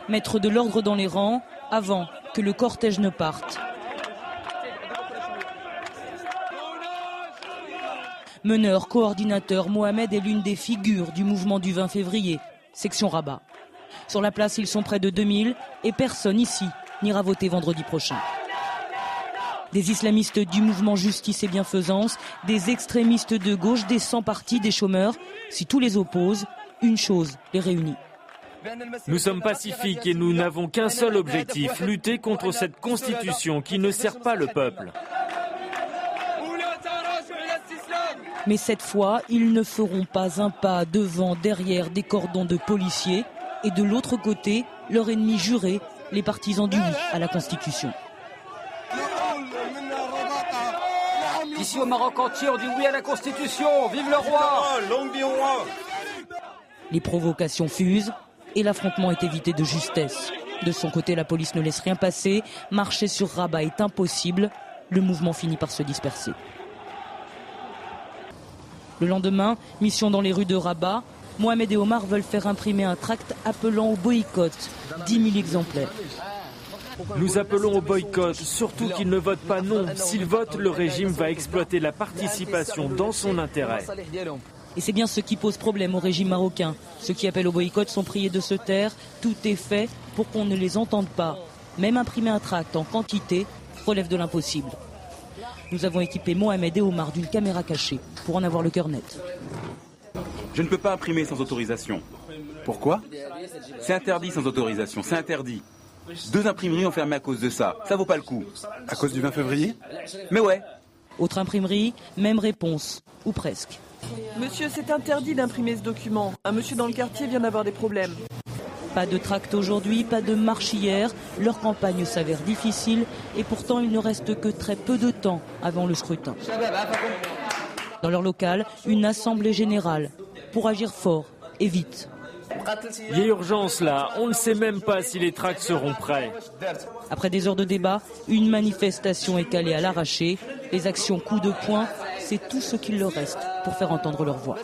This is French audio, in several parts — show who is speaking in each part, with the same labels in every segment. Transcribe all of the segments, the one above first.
Speaker 1: Mettre de l'ordre dans les rangs avant que le cortège ne parte. Meneur, coordinateur, Mohamed est l'une des figures du mouvement du 20 février, section Rabat. Sur la place, ils sont près de 2000 et personne ici n'ira voter vendredi prochain. Des islamistes du mouvement Justice et Bienfaisance, des extrémistes de gauche, des sans-partis, des chômeurs. Si tous les opposent, une chose les réunit.
Speaker 2: Nous sommes pacifiques et nous n'avons qu'un seul objectif, lutter contre cette constitution qui ne sert pas le peuple.
Speaker 1: Mais cette fois, ils ne feront pas un pas devant, derrière des cordons de policiers. Et de l'autre côté, leur ennemi juré, les partisans du oui à la Constitution.
Speaker 3: Ici au Maroc entier, on dit oui à la Constitution, vive le roi!
Speaker 4: Longue vie au roi!
Speaker 1: Les provocations fusent et l'affrontement est évité de justesse. De son côté, la police ne laisse rien passer. Marcher sur Rabat est impossible. Le mouvement finit par se disperser. Le lendemain, mission dans les rues de Rabat. Mohamed et Omar veulent faire imprimer un tract appelant au boycott. 10 000 exemplaires.
Speaker 2: Nous appelons au boycott, surtout qu'ils ne votent pas non. S'ils votent, le régime va exploiter la participation dans son intérêt.
Speaker 1: Et c'est bien ce qui pose problème au régime marocain. Ceux qui appellent au boycott sont priés de se taire. Tout est fait pour qu'on ne les entende pas. Même imprimer un tract en quantité relève de l'impossible. Nous avons équipé Mohamed et Omar d'une caméra cachée pour en avoir le cœur net.
Speaker 5: Je ne peux pas imprimer sans autorisation.
Speaker 4: Pourquoi?
Speaker 5: C'est interdit sans autorisation, c'est interdit. 2 imprimeries ont fermé à cause de ça. Ça vaut pas le coup.
Speaker 4: À cause du 20 février?
Speaker 5: Mais ouais.
Speaker 1: Autre imprimerie, même réponse, ou presque.
Speaker 6: Monsieur, c'est interdit d'imprimer ce document. Un monsieur dans le quartier vient d'avoir des problèmes.
Speaker 1: Pas de tract aujourd'hui, pas de marche hier. Leur campagne s'avère difficile et pourtant il ne reste que très peu de temps avant le scrutin. Dans leur local, une assemblée générale pour agir fort et vite.
Speaker 2: Il y a urgence là, on ne sait même pas si les tracts seront prêts.
Speaker 1: Après des heures de débat, une manifestation est calée à l'arraché. Les actions coups de poing, c'est tout ce qu'il leur reste pour faire entendre leur voix.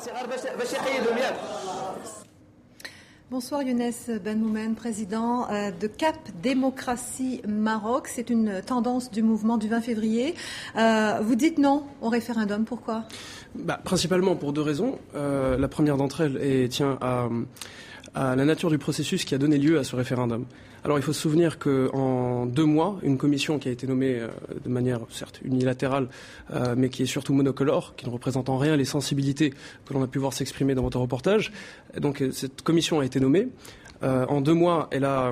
Speaker 7: Bonsoir Younes Benmoumen, président de CAP Démocratie Maroc. C'est une tendance du mouvement du 20 février. Vous dites non au référendum, pourquoi ?
Speaker 8: Principalement pour 2 raisons. La première d'entre elles tient à la nature du processus qui a donné lieu à ce référendum. Alors il faut se souvenir qu'en 2 mois, une commission qui a été nommée de manière certes unilatérale, mais qui est surtout monocolore, qui ne représente en rien les sensibilités que l'on a pu voir s'exprimer dans votre reportage. Donc cette commission a été nommée. En 2 mois, elle a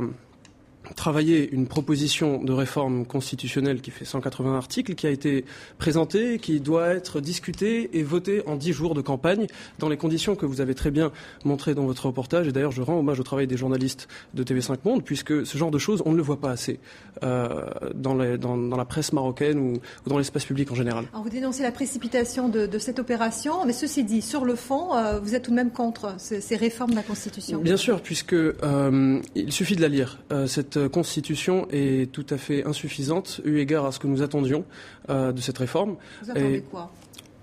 Speaker 8: travaillé une proposition de réforme constitutionnelle qui fait 180 articles, qui a été présentée, qui doit être discutée et votée en 10 jours de campagne, dans les conditions que vous avez très bien montrées dans votre reportage. Et d'ailleurs, je rends hommage au travail des journalistes de TV5 Monde, puisque ce genre de choses, on ne le voit pas assez dans la presse marocaine ou dans l'espace public en général.
Speaker 7: Alors vous dénoncez la précipitation de cette opération, mais ceci dit, sur le fond, vous êtes tout de même contre ces réformes de la Constitution.
Speaker 8: Bien sûr, puisque il suffit de la lire. Cette Constitution est tout à fait insuffisante eu égard à ce que nous attendions de cette réforme.
Speaker 7: Vous attendez quoi ?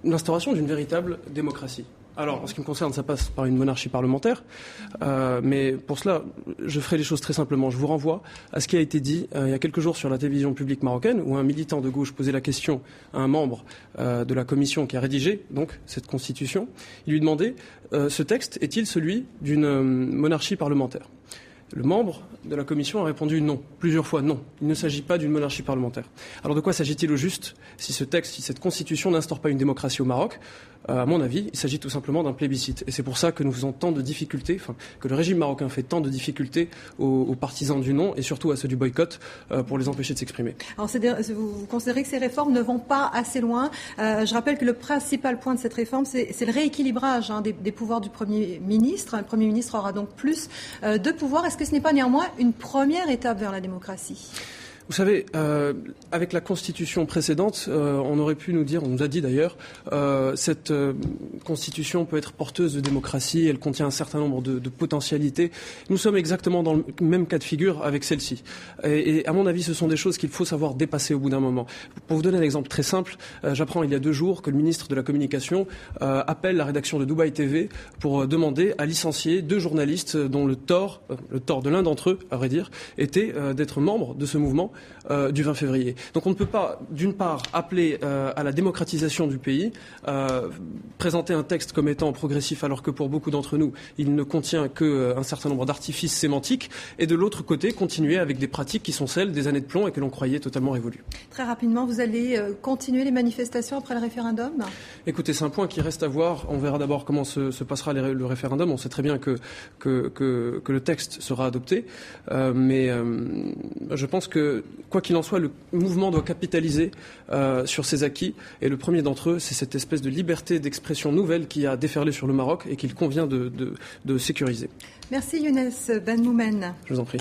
Speaker 8: L'instauration d'une véritable démocratie. Alors, en ce qui me concerne, ça passe par une monarchie parlementaire, mais pour cela, je ferai les choses très simplement. Je vous renvoie à ce qui a été dit il y a quelques jours sur la télévision publique marocaine, où un militant de gauche posait la question à un membre de la commission qui a rédigé donc cette Constitution. Il lui demandait ce texte est-il celui d'une monarchie parlementaire ? Le membre de la commission a répondu non, plusieurs fois non. Il ne s'agit pas d'une monarchie parlementaire. Alors de quoi s'agit-il au juste si ce texte, si cette constitution n'instaure pas une démocratie au Maroc ? À mon avis, il s'agit tout simplement d'un plébiscite. Et c'est pour ça que nous faisons tant de difficultés, que le régime marocain fait tant de difficultés aux partisans du non et surtout à ceux du boycott pour les empêcher de s'exprimer.
Speaker 7: Alors vous considérez que ces réformes ne vont pas assez loin. Je rappelle que le principal point de cette réforme, c'est le rééquilibrage des pouvoirs du Premier ministre. Le Premier ministre aura donc plus de pouvoir. Est-ce que ce n'est pas néanmoins une première étape vers la démocratie ?
Speaker 8: Vous savez, avec la constitution précédente, on aurait pu nous dire, on nous a dit d'ailleurs, cette constitution peut être porteuse de démocratie, elle contient un certain nombre de potentialités. Nous sommes exactement dans le même cas de figure avec celle-ci. Et à mon avis, ce sont des choses qu'il faut savoir dépasser au bout d'un moment. Pour vous donner un exemple très simple, j'apprends il y a 2 jours que le ministre de la Communication appelle la rédaction de Dubaï TV pour demander à licencier 2 journalistes dont le tort de l'un d'entre eux, à vrai dire, était d'être membre de ce mouvement du 20 février. Donc on ne peut pas, d'une part, appeler à la démocratisation du pays, présenter un texte comme étant progressif alors que pour beaucoup d'entre nous, il ne contient qu'un certain nombre d'artifices sémantiques, et de l'autre côté, continuer avec des pratiques qui sont celles des années de plomb et que l'on croyait totalement révolues.
Speaker 7: Très rapidement, vous allez continuer les manifestations après le référendum ?
Speaker 8: Écoutez, c'est un point qui reste à voir. On verra d'abord comment se passera le référendum. On sait très bien que le texte sera adopté, mais je pense que, quoi qu'il en soit, le mouvement doit capitaliser sur ses acquis, et le premier d'entre eux, c'est cette espèce de liberté d'expression nouvelle qui a déferlé sur le Maroc et qu'il convient de sécuriser.
Speaker 7: Merci Younes Ben Moumen.
Speaker 8: Je vous en prie.